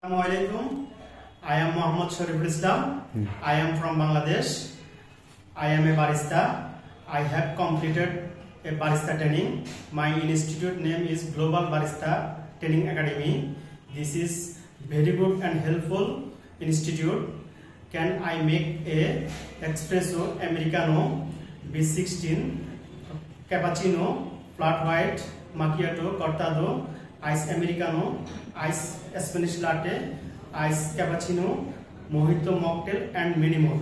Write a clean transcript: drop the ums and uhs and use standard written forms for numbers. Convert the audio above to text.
Assalamualaikum. I am Muhammad Shariful Islam. I am from Bangladesh. I am a barista. I have completed a barista training. My institute name is Global Barista Training Academy. This is very good and helpful institute. Can I make a espresso, americano, B16, cappuccino, flat white, macchiato, cortado, ice americano, ice Spanish latte, ice cappuccino, mojito mocktail and many more.